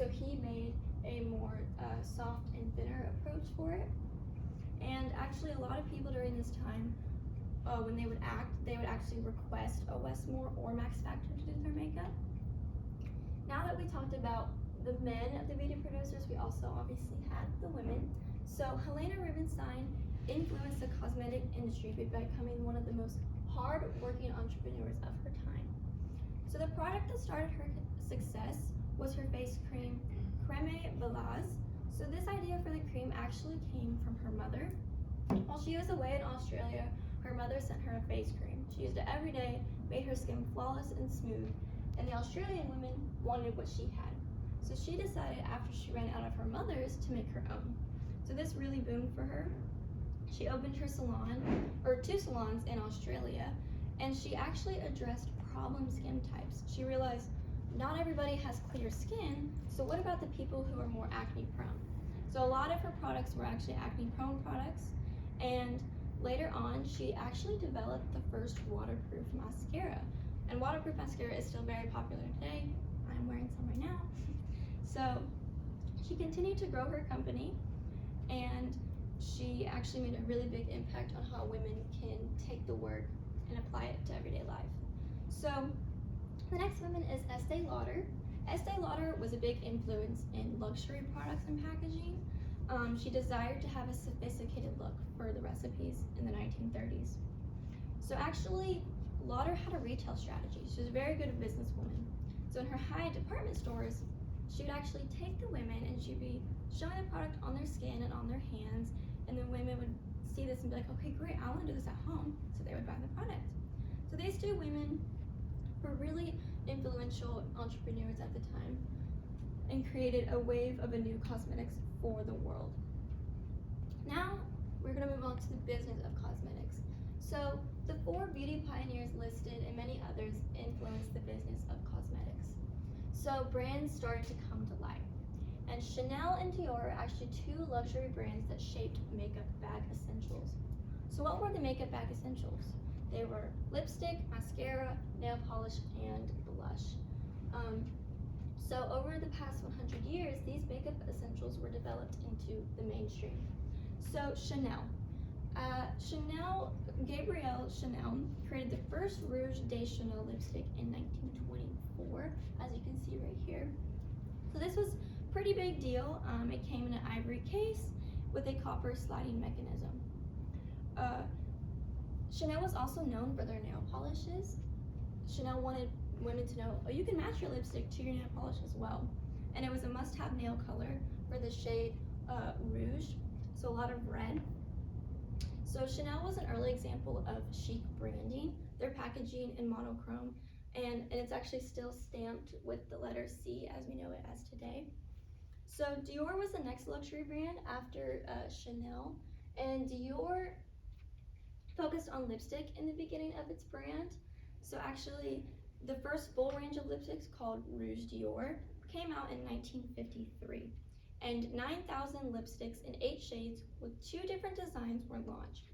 so he made a more soft and thinner approach for it. And actually, a lot of people during this time, when they would act, they would actually request a Westmore or Max Factor to do their makeup. Now that we talked about the men of the beauty producers, we also obviously had the women. So Helena Rubinstein influenced the cosmetic industry by becoming one of the most hard-working entrepreneurs of her time. So the product that started her success was her face cream, Creme Velaz. So this idea for the cream actually came from her mother. While she was away in Australia, her mother sent her a face cream. She used it every day, made her skin flawless and smooth, and the Australian women wanted what she had. So she decided after she ran out of her mother's to make her own. So this really boomed for her. She opened her salon, or 2 salons in Australia, and she actually addressed problem skin types. She realized not everybody has clear skin, so what about the people who are more acne prone? So a lot of her products were actually acne prone products, and later on she actually developed the first waterproof mascara. And waterproof mascara is still very popular today. I'm wearing some right now. So she continued to grow her company, and she actually made a really big impact on how women can take the work and apply it to everyday life. So the next woman is Estee Lauder. Estee Lauder was a big influence in luxury products and packaging. She desired to have a sophisticated look for the recipes in the 1930s. So actually, Lauder had a retail strategy. She was a very good businesswoman. So in her high-end department stores, she would actually take the women and she'd be showing the product on their skin and on their hands, and then women would see this and be like, okay, great, I want to do this at home. So they would buy the product. So these 2 women were really influential entrepreneurs at the time and created a wave of a new cosmetics for the world. Now we're going to move on to the business of cosmetics. So the 4 beauty pioneers listed and many others influenced the business of cosmetics. So brands started to come to light. And Chanel and Dior are actually 2 luxury brands that shaped makeup bag essentials. So what were the makeup bag essentials? They were lipstick, mascara, nail polish, and blush. So over the past 100 years, these makeup essentials were developed into the mainstream. So Chanel. Gabrielle Chanel created the first Rouge de Chanel lipstick in 1924, as you can see right here. So this was a pretty big deal. It came in an ivory case with a copper sliding mechanism. Chanel was also known for their nail polishes. Chanel wanted women to know, oh, you can match your lipstick to your nail polish as well. And it was a must-have nail color for the shade Rouge, so a lot of red. So Chanel was an early example of chic branding. Their packaging in monochrome, and it's actually still stamped with the letter C as we know it as today. So Dior was the next luxury brand after Chanel, and Dior focused on lipstick in the beginning of its brand. So actually, the first full range of lipsticks, called Rouge Dior, came out in 1953. And 9,000 lipsticks in 8 shades with 2 different designs were launched.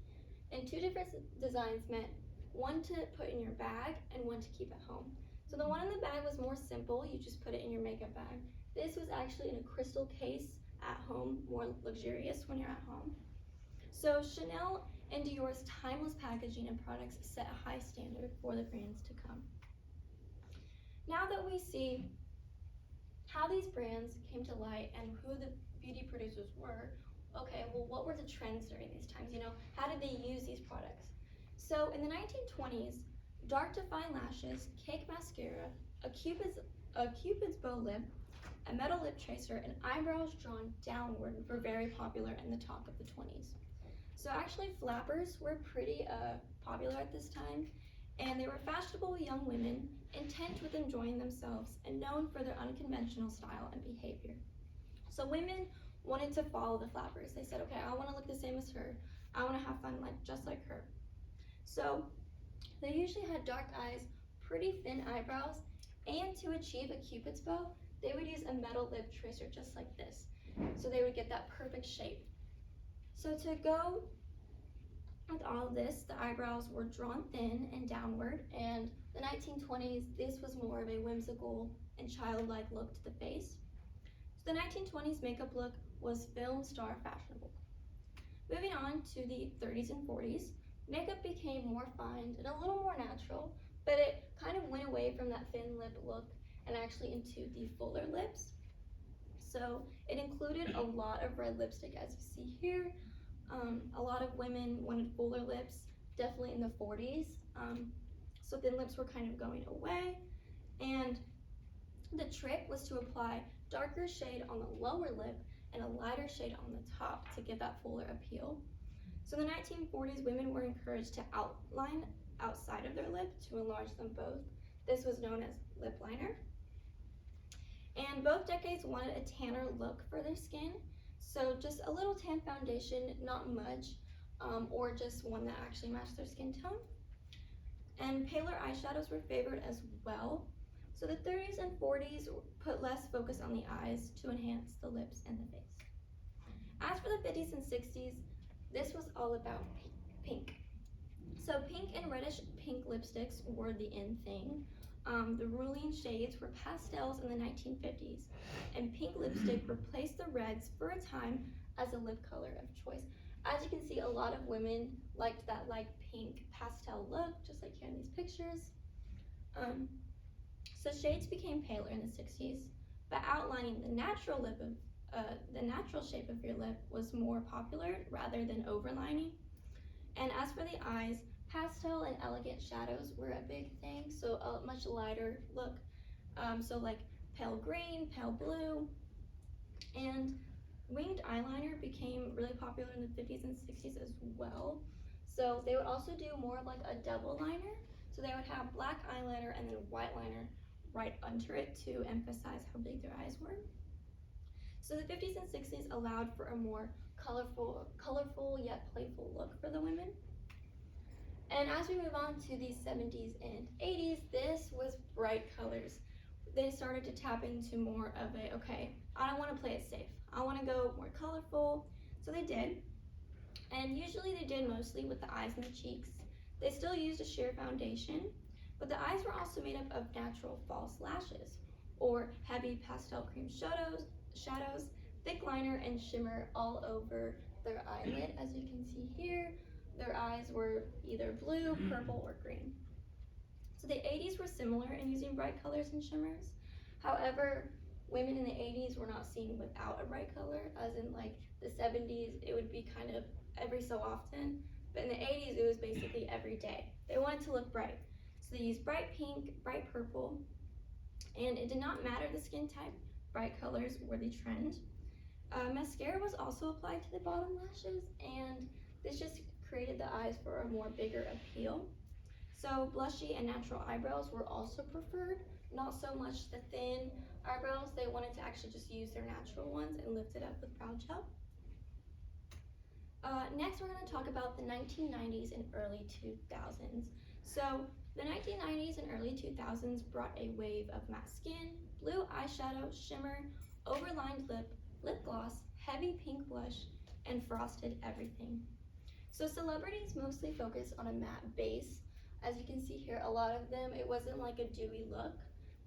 And 2 different designs meant one to put in your bag and one to keep at home. So the one in the bag was more simple, you just put it in your makeup bag. This was actually in a crystal case at home, more luxurious when you're at home. So Chanel and Dior's timeless packaging and products set a high standard for the brands to come. Now that we see how these brands came to light and who the beauty producers were, okay, well, what were the trends during these times? How did they use these products? So in the 1920s, dark defined lashes, cake mascara, a cupid's bow lip, a metal lip tracer, and eyebrows drawn downward were very popular in the talk of the 20s. So actually, flappers were pretty popular at this time, and they were fashionable young women, intent with enjoying themselves, and known for their unconventional style and behavior. So women wanted to follow the flappers. They said, okay, I want to look the same as her. I want to have fun just like her. So they usually had dark eyes, pretty thin eyebrows, and to achieve a cupid's bow, they would use a metal lip tracer just like this. So they would get that perfect shape. So to go with all of this, the eyebrows were drawn thin and downward, and the 1920s, this was more of a whimsical and childlike look to the face. So the 1920s makeup look was film star fashionable. Moving on to the 30s and 40s, makeup became more refined and a little more natural, but it kind of went away from that thin lip look and actually into the fuller lips. So it included a lot of red lipstick, as you see here. A lot of women wanted fuller lips, definitely in the 40s. So thin lips were kind of going away. And the trick was to apply darker shade on the lower lip and a lighter shade on the top to give that fuller appeal. So in the 1940s, women were encouraged to outline outside of their lip to enlarge them both. This was known as lip liner. And both decades wanted a tanner look for their skin. So just a little tan foundation, not much, or just one that actually matched their skin tone. And paler eyeshadows were favored as well. So the 30s and 40s put less focus on the eyes to enhance the lips and the face. As for the 50s and 60s, this was all about pink. So pink and reddish pink lipsticks were the in thing. The ruling shades were pastels in the 1950s, and pink lipstick replaced the reds for a time as a lip color of choice. As you can see, a lot of women liked that like pink pastel look, just like here in these pictures. So shades became paler in the 60s, but outlining the natural lip of the natural shape of your lip was more popular rather than overlining. And as for the eyes, pastel and elegant shadows were a big thing, so a much lighter look. So like pale green, pale blue, and winged eyeliner became really popular in the 50s and 60s as well. So they would also do more of like a double liner. So they would have black eyeliner and then white liner right under it to emphasize how big their eyes were. So the 50s and 60s allowed for a more colorful yet playful look for the women. And as we move on to the 70s and 80s, this was bright colors. They started to tap into more of a, okay, I don't want to play it safe. I want to go more colorful. So they did. And usually they did mostly with the eyes and the cheeks. They still used a sheer foundation, but the eyes were also made up of natural false lashes or heavy pastel cream shadows, thick liner, and shimmer all over their eyelid. As you can see here, their eyes were either blue, purple, or green. So the 80s were similar in using bright colors and shimmers. However, women in the 80s were not seen without a bright color, as in like the 70s, it would be kind of every so often, but in the 80s, it was basically every day. They wanted to look bright. So they used bright pink, bright purple, and it did not matter the skin type, bright colors were the trend. Mascara was also applied to the bottom lashes, and this just created the eyes for a more bigger appeal. So blushy and natural eyebrows were also preferred, not so much the thin eyebrows. They wanted to actually just use their natural ones and lift it up with brow gel. Next, we're going to talk about the 1990s and early 2000s. So the 1990s and early 2000s brought a wave of matte skin, blue eyeshadow, shimmer, overlined lip, lip gloss, heavy pink blush, and frosted everything. So celebrities mostly focused on a matte base. As you can see here, a lot of them, it wasn't like a dewy look,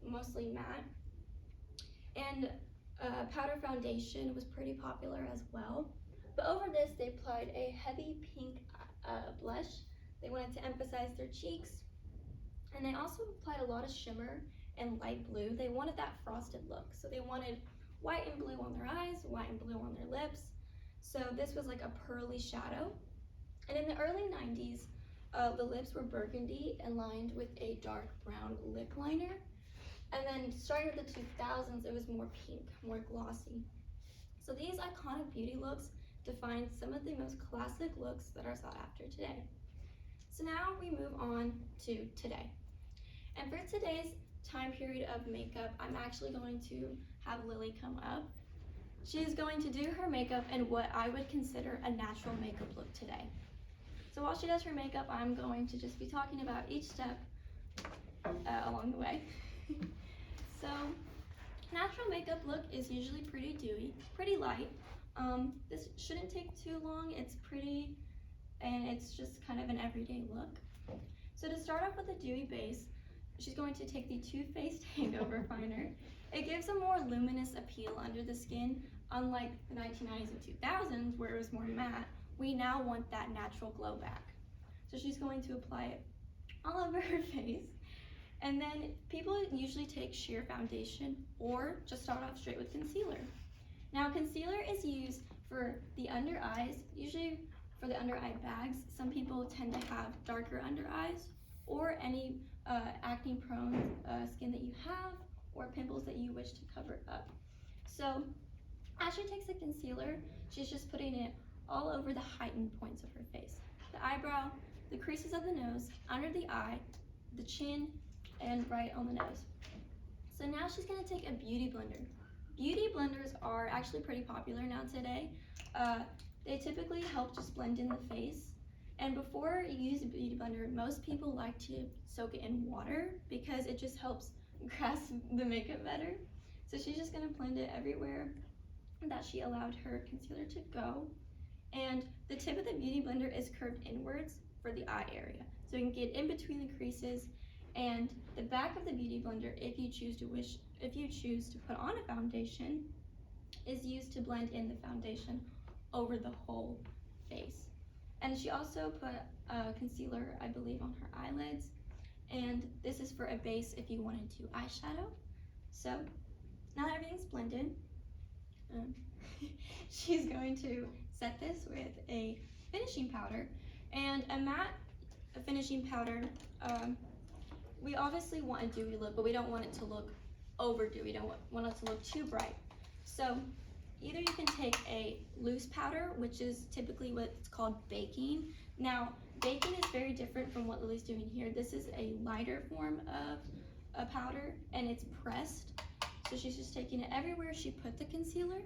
mostly matte. And powder foundation was pretty popular as well. But over this, they applied a heavy pink blush. They wanted to emphasize their cheeks. And they also applied a lot of shimmer and light blue. They wanted that frosted look. So they wanted white and blue on their eyes, white and blue on their lips. So this was like a pearly shadow. And in the early 90s, the lips were burgundy and lined with a dark brown lip liner. And then starting with the 2000s, it was more pink, more glossy. So these iconic beauty looks define some of the most classic looks that are sought after today. So now we move on to today. And for today's time period of makeup, I'm actually going to have Lily come up. She is going to do her makeup in what I would consider a natural makeup look today. So while she does her makeup, I'm going to just be talking about each step along the way. So natural makeup look is usually pretty dewy, pretty light. This shouldn't take too long. It's pretty, and it's just kind of an everyday look. So to start off with a dewy base, she's going to take the Too Faced Hangover Finer It gives a more luminous appeal under the skin. Unlike the 1990s and 2000s where it was more matte, we now want that natural glow back. So she's going to apply it all over her face. And then people usually take sheer foundation or just start off straight with concealer. Now concealer is used for the under eyes, usually for the under eye bags. Some people tend to have darker under eyes or any acne prone skin that you have or pimples that you wish to cover up. So as she takes the concealer, she's just putting it all over the heightened points of her face. The eyebrow, the creases of the nose, under the eye, the chin, and right on the nose. So now she's gonna take a beauty blender. Beauty blenders are actually pretty popular now today. They typically help just blend in the face. And before you use a beauty blender, most people like to soak it in water because it just helps grasp the makeup better. So she's just gonna blend it everywhere that she allowed her concealer to go. And the tip of the beauty blender is curved inwards for the eye area. So you can get in between the creases, and the back of the beauty blender, if you choose to put on a foundation, is used to blend in the foundation over the whole face. And she also put concealer, I believe, on her eyelids. And this is for a base if you wanted to eyeshadow. So now that everything's blended, she's going to set this with a finishing powder. And a matte finishing powder, we obviously want a dewy look, but we don't want it to look over dewy. We don't want it to look too bright. So either you can take a loose powder, which is typically what's called baking. Now, baking is very different from what Lily's doing here. This is a lighter form of a powder, and it's pressed. So she's just taking it everywhere she put the concealer.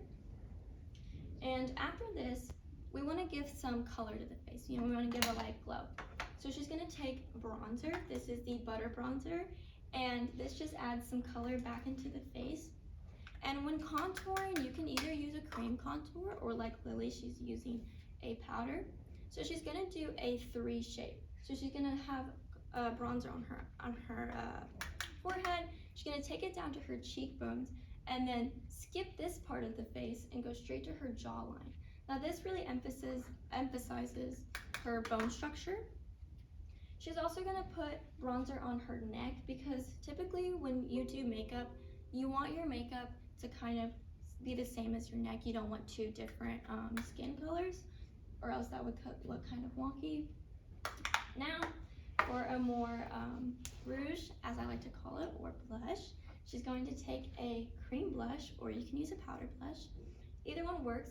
And after this, we want to give some color to the face. We want to give a light glow. So she's going to take bronzer. This is the Butter Bronzer, and this just adds some color back into the face. And when contouring, you can either use a cream contour or like Lily, she's using a powder. So she's going to do a 3 shape. So she's going to have bronzer on her forehead. She's going to take it down to her cheekbones and then skip this part of the face and go straight to her jawline. Now this really emphasizes her bone structure. She's also going to put bronzer on her neck because typically when you do makeup, you want your makeup to kind of be the same as your neck. You don't want 2 different skin colors, or else that would look kind of wonky. Now, for a more rouge, as I like to call it, or blush, she's going to take a cream blush, or you can use a powder blush. Either one works.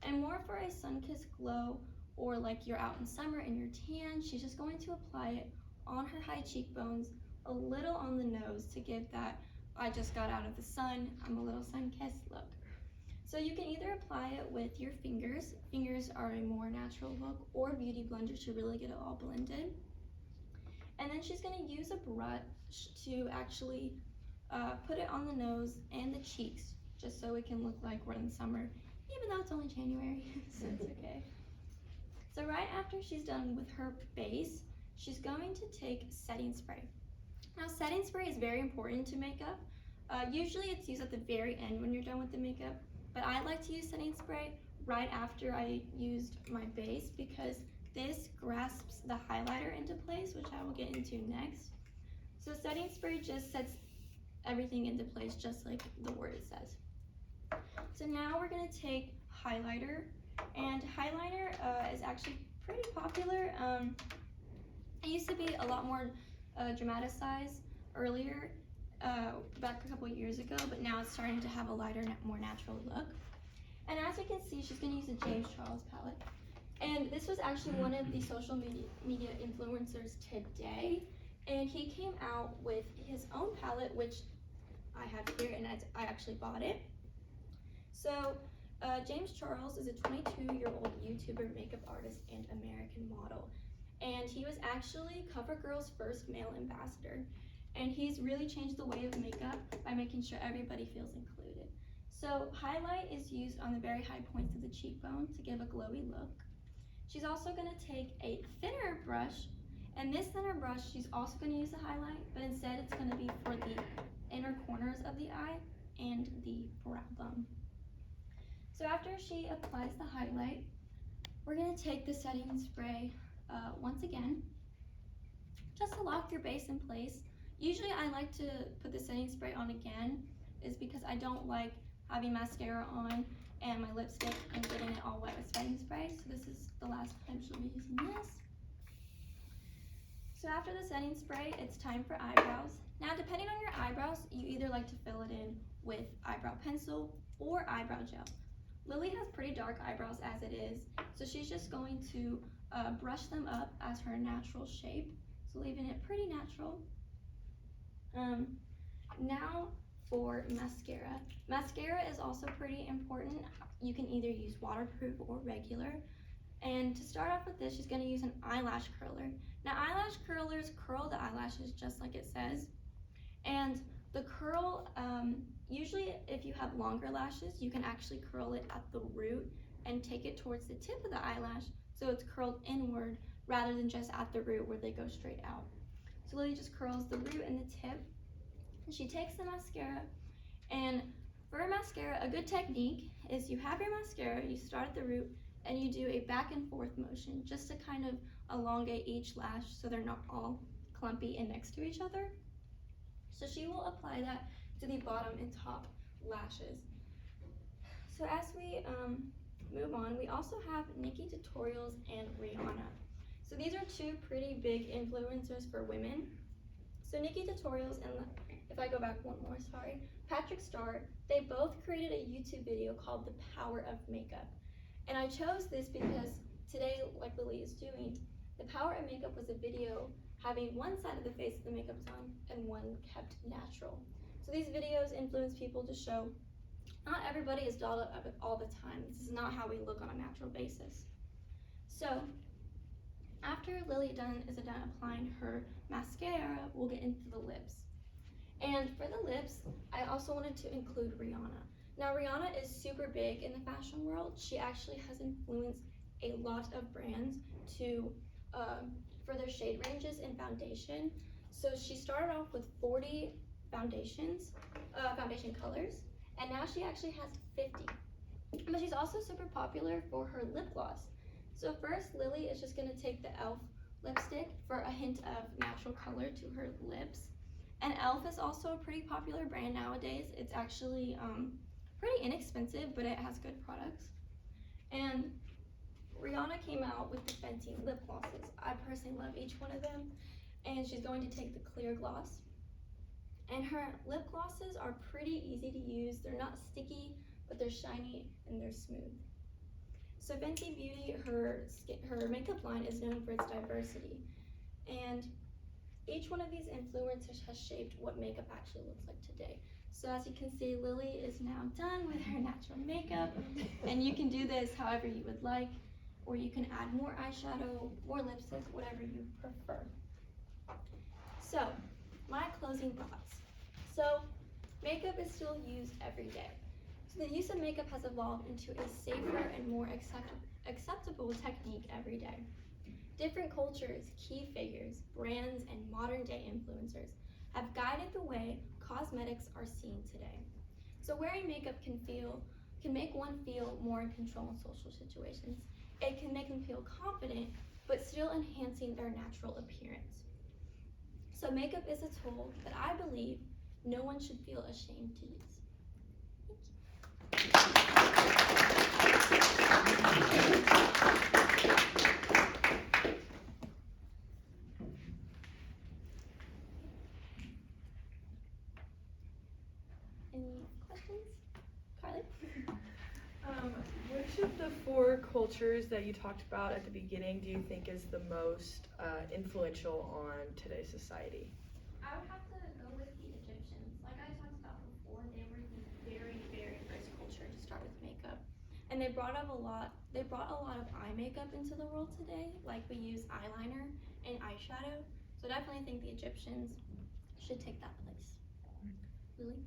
And more for a sun-kissed glow, or like you're out in summer and you're tan, she's just going to apply it on her high cheekbones, a little on the nose to give that I just got out of the sun, I'm a little sun-kissed look. So you can either apply it with your fingers. Fingers are a more natural look, or beauty blender to really get it all blended. And then she's going to use a brush to actually put it on the nose and the cheeks, just so it can look like we're in summer, even though it's only January, so it's okay. So right after she's done with her base, she's going to take setting spray. Now setting spray is very important to makeup. Usually it's used at the very end when you're done with the makeup, but I like to use setting spray right after I used my base because this grasps the highlighter into place, which I will get into next. So setting spray just sets everything into place just like the word says. So now we're going to take highlighter, and highlighter is actually pretty popular. It used to be a lot more dramatized earlier, back a couple years ago, but now it's starting to have a lighter, more natural look. And as you can see, she's going to use a James Charles palette. And this was actually one of the social media influencers today, and he came out with his own palette, which I have here, and I actually bought it. So James Charles is a 22-year-old YouTuber, makeup artist, and American model. And he was actually CoverGirl's first male ambassador. And he's really changed the way of makeup by making sure everybody feels included. So highlight is used on the very high points of the cheekbone to give a glowy look. She's also going to take a thinner brush And this thinner brush, she's also going to use the highlight, but instead it's going to be for the inner corners of the eye and the brow bone. So after she applies the highlight, we're going to take the setting spray once again, just to lock your base in place. Usually I like to put the setting spray on again, is because I don't like having mascara on and my lipstick and getting it all wet with setting spray. So this is the last time she'll be using this. So after the setting spray, it's time for eyebrows. Now, depending on your eyebrows, you either like to fill it in with eyebrow pencil or eyebrow gel. Lily has pretty dark eyebrows as it is, so she's just going to brush them up as her natural shape, so leaving it pretty natural. Now for mascara. Mascara is also pretty important. You can either use waterproof or regular. And to start off with this, she's going to use an eyelash curler. Now, eyelash curlers curl the eyelashes just like it says. And the curl, usually if you have longer lashes, you can actually curl it at the root and take it towards the tip of the eyelash so it's curled inward rather than just at the root where they go straight out. So Lily just curls the root and the tip. And she takes the mascara, and for a mascara, a good technique is you have your mascara, you start at the root, and you do a back and forth motion just to kind of elongate each lash so they're not all clumpy and next to each other. So she will apply that to the bottom and top lashes. So as we move on, we also have NikkieTutorials and Rihanna. So these are two pretty big influencers for women. So NikkieTutorials and, if I go back one more, sorry, Patrick Star, they both created a YouTube video called The Power of Makeup. And I chose this because today, like Lily is doing, The Power of Makeup was a video having one side of the face of the makeup on and one kept natural. So these videos influence people to show not everybody is dolled up all the time. This is not how we look on a natural basis. So after Lily is done applying her mascara, we'll get into the lips. And for the lips, I also wanted to include Rihanna. Now, Rihanna is super big in the fashion world. She actually has influenced a lot of brands to for their shade ranges in foundation. So she started off with 40 foundation colors, and now she actually has 50. But she's also super popular for her lip gloss. So first, Lily is just gonna take the e.l.f. lipstick for a hint of natural color to her lips. And e.l.f. is also a pretty popular brand nowadays. It's actually pretty inexpensive, but it has good products. And Rihanna came out with the Fenty lip glosses. I personally love each one of them. And she's going to take the clear gloss. And her lip glosses are pretty easy to use. They're not sticky, but they're shiny and they're smooth. So Fenty Beauty, her makeup line is known for its diversity. And each one of these influencers has shaped what makeup actually looks like today. So as you can see, Lily is now done with her natural makeup, and you can do this however you would like, or you can add more eyeshadow, more lipstick, whatever you prefer. So, my closing thoughts. So, makeup is still used every day. So the use of makeup has evolved into a safer and more acceptable technique every day. Different cultures, key figures, brands, and modern day influencers have guided the way cosmetics are seen today. So wearing makeup can make one feel more in control in social situations. It can make them feel confident, but still enhancing their natural appearance. So makeup is a tool that I believe no one should feel ashamed to use. Any questions? Carly? Which of the 4 cultures that you talked about at the beginning do you think is the most influential on today's society? I would have to go with the Egyptians. Like I talked about before, they were the very, very first culture to start with makeup. And they brought a lot of eye makeup into the world today. Like we use eyeliner and eyeshadow. So I definitely think the Egyptians should take that place. Lily?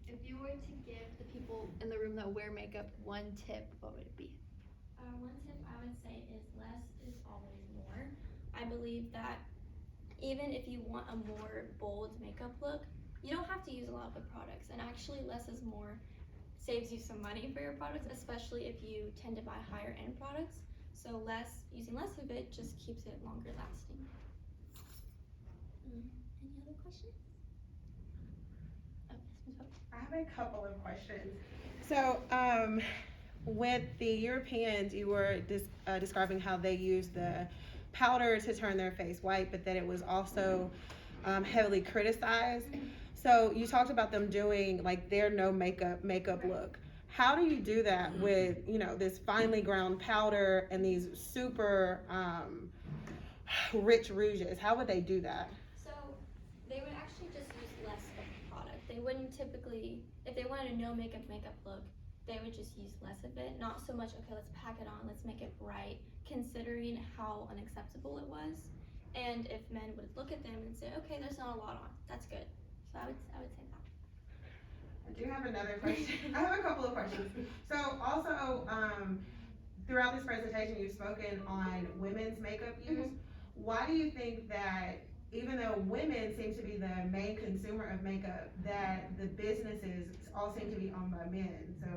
If you were to give the people in the room that wear makeup one tip, what would it be? One tip I would say is less is always more. I believe that even if you want a more bold makeup look, you don't have to use a lot of the products, and actually less is more saves you some money for your products, especially if you tend to buy higher end products. So using less of it just keeps it longer lasting. Any other questions? Oh, yes, Ms. Hope. I have a couple of questions. So, with the Europeans, you were describing how they use the powder to turn their face white, but that it was also heavily criticized. So you talked about them doing like their no makeup look. How do you do that with, you know, this finely ground powder and these super rich rouges? How would they do that? So they would actually just use less of the product. They wouldn't typically, if they wanted a no makeup look, they would just use less of it. Not so much, okay, let's pack it on, let's make it bright, considering how unacceptable it was. And if men would look at them and say, okay, there's not a lot on, that's good. So I would say that. I do have another question. I have a couple of questions. So also, throughout this presentation, you've spoken on women's makeup use. Why do you think that even though women seem to be the main consumer of makeup, that the businesses all seem to be owned by men? So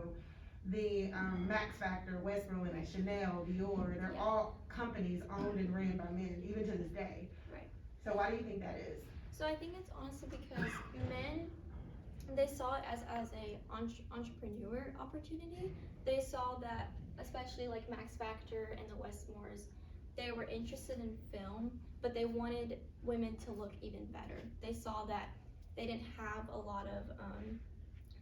the Max Factor, West Berlin, Chanel, Dior, they're all companies owned and ran by men, even to this day. Right. So why do you think that is? So I think it's honestly because men, they saw it as a entrepreneur opportunity. They saw that, especially like Max Factor and the Westmores, they were interested in film, but they wanted women to look even better. They saw that they didn't have a lot of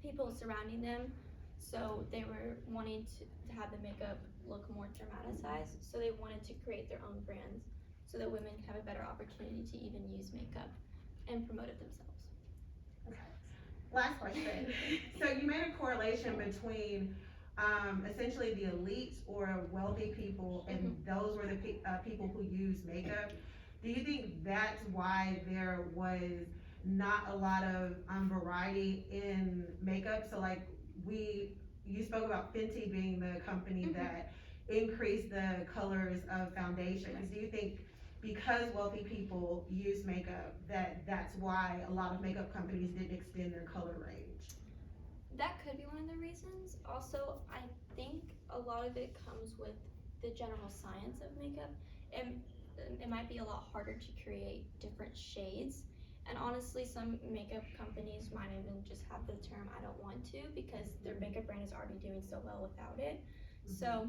people surrounding them, so they were wanting to have the makeup look more dramatized. So they wanted to create their own brands so that women could have a better opportunity to even use makeup and promote it themselves. Okay. Last question. So you made a correlation between essentially the elites or wealthy people, and those were the people who use makeup. Do you think that's why there was not a lot of variety in makeup? So like you spoke about Fenty being the company that increased the colors of foundations. Do you think because wealthy people use makeup that's why a lot of makeup companies didn't extend their color range? That could be one of the reasons. Also, I think a lot of it comes with the general science of makeup. It might be a lot harder to create different shades. And honestly, some makeup companies might even just have the term I don't want to because their makeup brand is already doing so well without it. So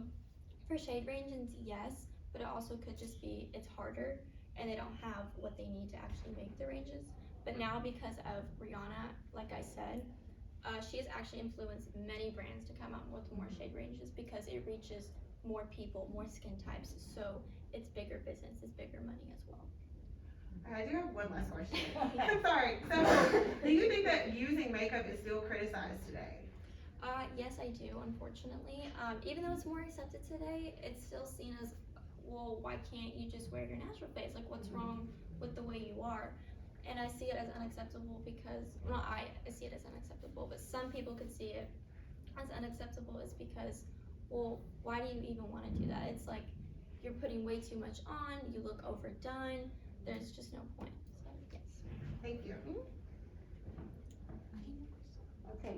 for shade ranges, yes, but it also could just be it's harder and they don't have what they need to actually make the ranges. But now because of Rihanna, like I said, she has actually influenced many brands to come out with more shade ranges because it reaches more people, more skin types. So it's bigger business, it's bigger money as well. I do have one last question. I'm sorry. So, do you think that using makeup is still criticized today? Yes, I do, unfortunately. Even though it's more accepted today, it's still seen as, well, why can't you just wear your natural face? Like, what's wrong with the way you are? And I see it as unacceptable because, well, I see it as unacceptable, but some people could see it as unacceptable is because, well, why do you even want to do that? It's like, you're putting way too much on, you look overdone, there's just no point, so yes. Thank you. Okay,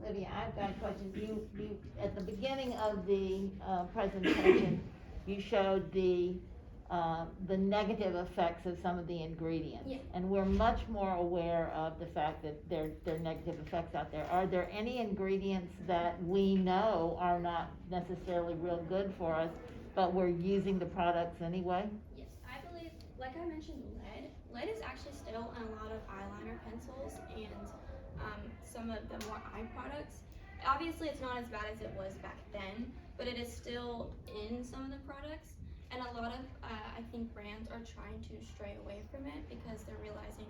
Olivia, I've got a question. You at the beginning of the presentation, you showed the negative effects of some of the ingredients. Yeah. And we're much more aware of the fact that there are negative effects out there. Are there any ingredients that we know are not necessarily real good for us, but we're using the products anyway? Yes, I believe, like I mentioned, lead. Lead is actually still in a lot of eyeliner pencils and some of the more eye products. Obviously, it's not as bad as it was back then, but it is still in some of the products. And a lot of, I think, brands are trying to stray away from it because they're realizing,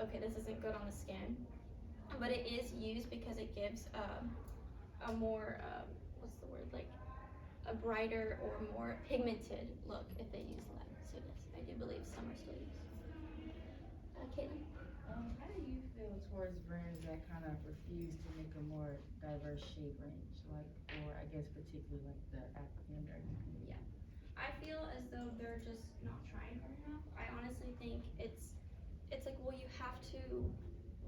okay, this isn't good on the skin. But it is used because it gives a more, what's the word, like a brighter or more pigmented look if they use lead. So yes, I do believe some are still used. Caitlin? How do you feel towards brands that kind of refuse to make a more diverse shade range, like, or I guess particularly like the African American community? Yeah, I feel as though they're just not trying hard enough. I honestly think it's it's like, well, you have to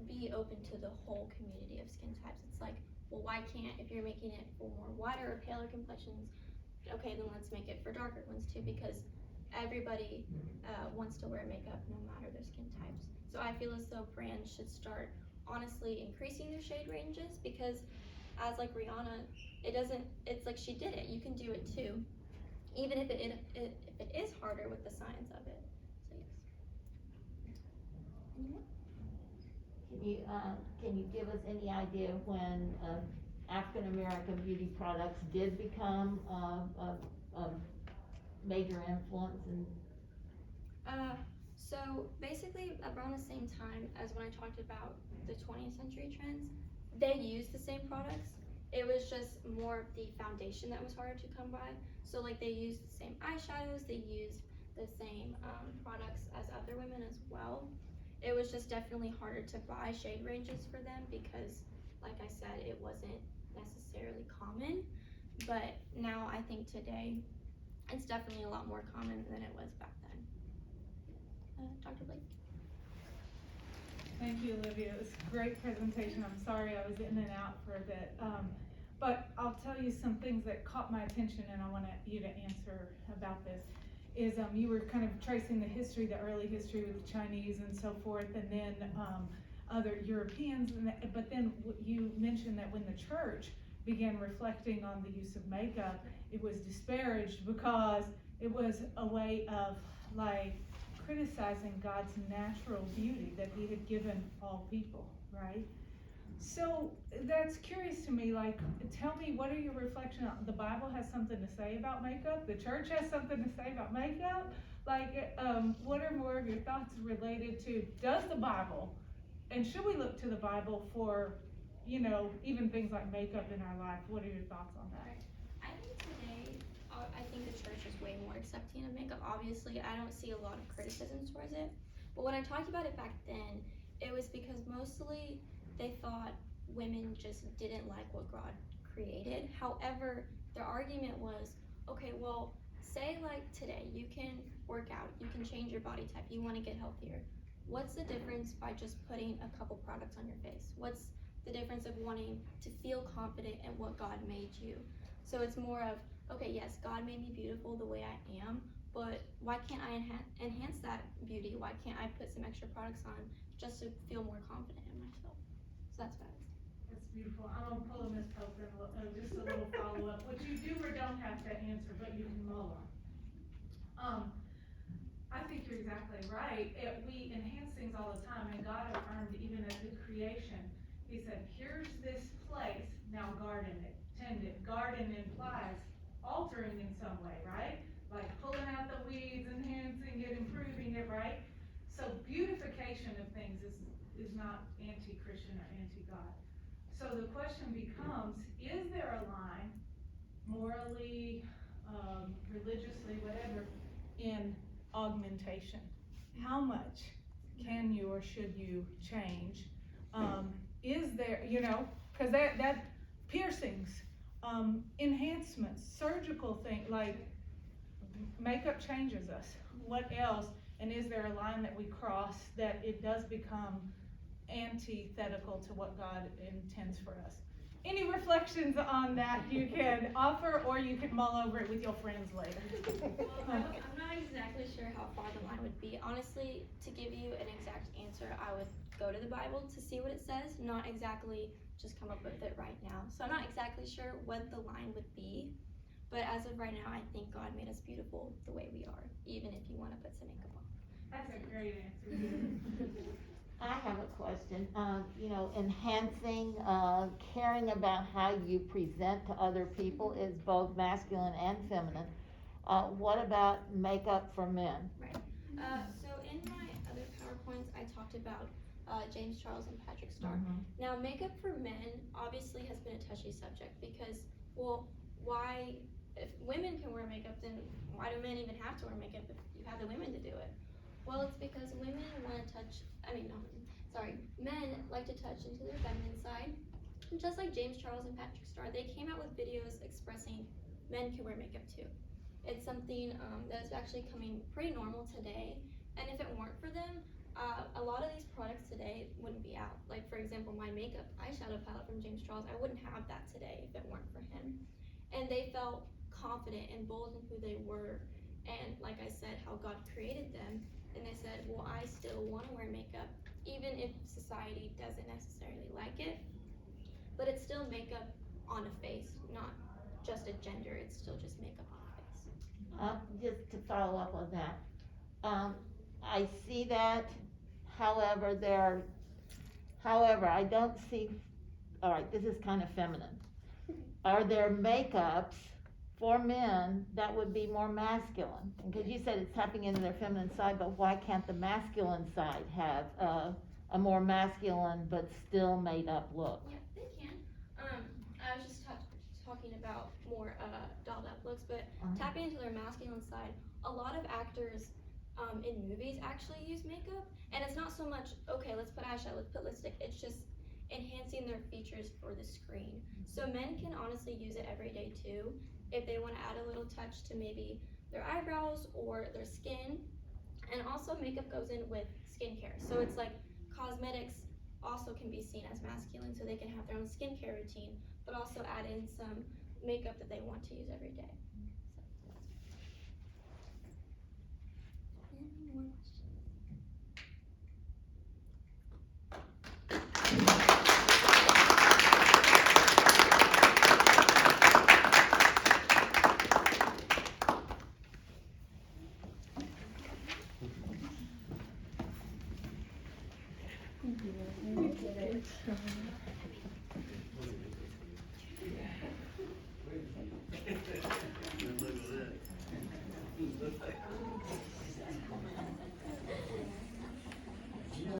be open to the whole community of skin types. It's like, well, why can't, if you're making it for more whiter or paler complexions, okay, then let's make it for darker ones too, because everybody wants to wear makeup no matter their skin types. So I feel as though brands should start honestly increasing their shade ranges, because as like Rihanna, it's like she did it, you can do it too, even if it is harder with the science of it. So yes. Anyone? Can you give us any idea when, African American beauty products did become, a major influence in? So basically around the same time as when I talked about the 20th century trends, they used the same products. It was just more of the foundation that was harder to come by. So like they used the same eyeshadows, they used the same products as other women as well. It was just definitely harder to buy shade ranges for them because, like I said, it wasn't necessarily common. But now I think today it's definitely a lot more common than it was back then. Dr. Blake? Thank you, Olivia. It was a great presentation. I'm sorry I was in and out for a bit. But I'll tell you some things that caught my attention, and I want you to answer about this. Is you were kind of tracing the history, the early history with the Chinese and so forth, and then other Europeans. But then you mentioned that when the church began reflecting on the use of makeup, it was disparaged because it was a way of like criticizing God's natural beauty that he had given all people, right? So that's curious to me, like, tell me, what are your reflections on, the Bible has something to say about makeup, the church has something to say about makeup, like, what are more of your thoughts related to, does the Bible, and should we look to the Bible for, you know, even things like makeup in our life? What are your thoughts on that? I think today, I think the church is way more accepting of makeup. Obviously, I don't see a lot of criticism towards it, but when I talked about it back then, it was because mostly they thought women just didn't like what God created. However, their argument was, okay, well, say like today, you can work out, you can change your body type, you want to get healthier. What's the difference by just putting a couple products on your face? What's the difference of wanting to feel confident in what God made you? So it's more of, okay, yes, God made me beautiful the way I am, but why can't I enhance that beauty? Why can't I put some extra products on just to feel more confident in myself? So that's what I was. That's beautiful. I'm gonna pull a Miss Pelton, just a little follow-up, which you do or don't have to answer, but you can mull on. I think you're exactly right. We enhance things all the time, and God affirmed even at the creation, he said, here's this place, now garden it, tend it. Garden implies altering in some way, right? Like pulling out the weeds, enhancing it, improving it, right? So beautification of things is not anti-Christian or anti-God. So the question becomes, is there a line, morally, religiously, whatever, in augmentation? How much can you or should you change? Is there, you know, because that piercings, enhancements, surgical thing, like makeup changes us. What else? And is there a line that we cross that it does become antithetical to what God intends for us? Any reflections on that you can offer, or you can mull over it with your friends later. Well, I'm not exactly sure how far the line would be. Honestly, to give you an exact answer, I would go to the Bible to see what it says, not exactly just come up with it right now. So I'm not exactly sure what the line would be, but as of right now, I think God made us beautiful the way we are, even if you want to put some makeup on. That's a great answer. I have a question. You know, enhancing, caring about how you present to other people is both masculine and feminine. What about makeup for men? Right. So in my other PowerPoints, I talked about James Charles and Patrick Starr. Now, makeup for men obviously has been a touchy subject because, well, why, if women can wear makeup, then why do men even have to wear makeup if you have the women to do it? Well, it's because women want to touch, men like to touch into their feminine side. And just like James Charles and Patrick Starr, they came out with videos expressing men can wear makeup too. It's something that's actually coming pretty normal today. And if it weren't for them, a lot of these products today wouldn't be out. Like, for example, my makeup eyeshadow palette from James Charles, I wouldn't have that today if it weren't for him. And they felt confident and bold in who they were, and like I said, how God created them. And they said, well, I still want to wear makeup, even if society doesn't necessarily like it. But it's still makeup on a face, not just a gender. It's still just makeup on a face. Just to follow up on that, I see that, however, I don't see, all right, this is kind of feminine. Are there makeups for men that would be more masculine? Because you said it's tapping into their feminine side, but why can't the masculine side have a more masculine but still made up look? Yeah, they can. I was just talking about more dolled up looks, but tapping into their masculine side, a lot of actors in movies actually use makeup, and it's not so much, okay, let's put eyeshadow, let's put lipstick, it's just enhancing their features for the screen. So men can honestly use it every day too, if they want to add a little touch to maybe their eyebrows or their skin. And also makeup goes in with skincare, so it's like cosmetics also can be seen as masculine, so they can have their own skincare routine, but also add in some makeup that they want to use every day. So. Any more questions?